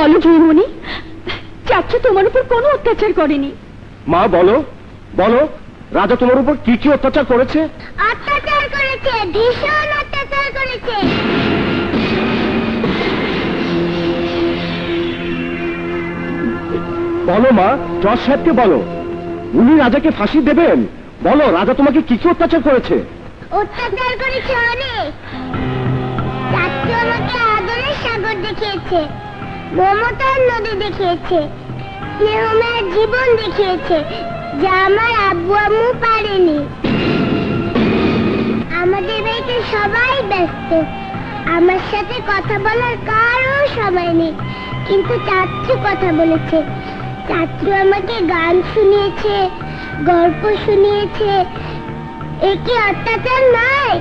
বলো জয়মণি, চাচ্চু তোমার উপর কোনো অত্যাচার করেনি? মা বলো বলো, রাজা তোমার উপর কি কি অত্যাচার করেছে? অত্যাচার করেছে, ভীষণ অত্যাচার করেছে। বলো মা, জজ সাহেবকে বলো, উনি রাজাকে ফাঁসি দেবেন। বলো, রাজা তোমাকে কি কি অত্যাচার করেছে? অত্যাচার করেছে অনেক। চাচ্চু আমাকে আদরের সাগর দেখিয়েছে, মমতার নদী দেখিয়েছে, স্নেহময়ের জীবন দেখিয়েছে, যা আমার আব্বু আম্মু পারেনি। আমাদের বাড়িতে সবাই ব্যস্ত, আমার সাথে কথা বলার কারো সময় নেই, কিন্তু চাচ্চু কথা বলেছে। চাচ্চু আমাকে গান শুনিয়েছে, গল্প শুনিয়েছে। এ কি অত্যাচার নয়?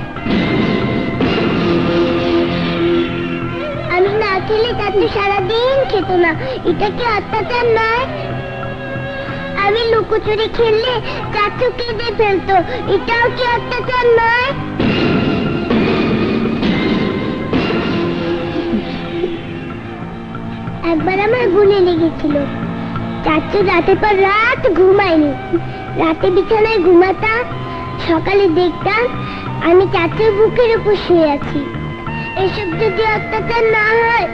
আমি না খেলে চাচ্চু সারাদিন খেত না, এটা কি অত্যাচার নয়? আমি লুকোচুরি খেললে চাচ্চু কেঁদে ফেলতো, এটাও কি অত্যাচার নয়? একবার আমার গুলি লেগেছিল। চাচ্চু রাতের পর রাত ঘুমায়নি, রাতে বিছানায় ঘুমাতাম, সকালে দেখতাম আমি চাচ্চুর বুকের উপর শুয়ে আছি। এসব যদি অত্যাচার না হয়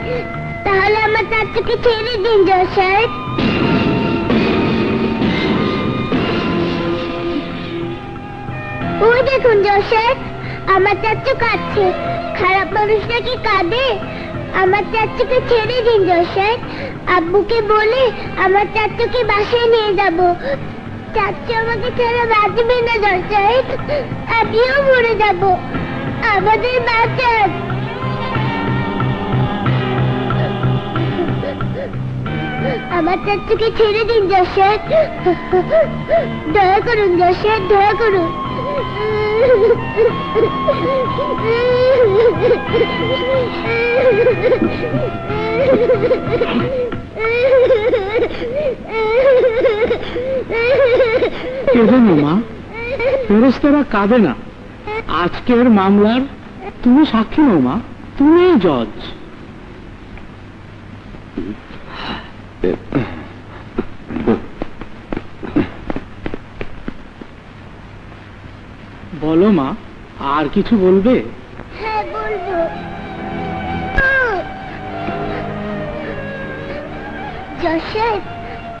তাহলে আমার চাচ্চুকে ছেড়ে দিন জজ সাহেব। ওই দেখুন জজ সাহেব, আমার চাচ্চু কাঁদছে। খারাপ মানুষরা কি কাঁদে? আমার চাচ্চুকে ছেড়ে দিন জজ সাহেব। আব্বুকে বলে আমার চাচ্চুকে বাসায় নিয়ে যাব। চাচ্চু আমাকে ছেড়ে বাঁচবে না জজ সাহেব, আমিও মরে যাব। আমাদের বাঁচান। আমার চাচ্চুকে ছেড়ে দিন জজ সাহেব, দয়া করুন জজ সাহেব, দয়া করুন। কেঁদে না মা, ফেরেশতারা কাঁদে না। আজকের মামলার তুমি সাক্ষী নও মা, তুমি জজ। বলো মা, আর কিছু বলবে? হ্যাঁ বলবো। জজ সাহেব,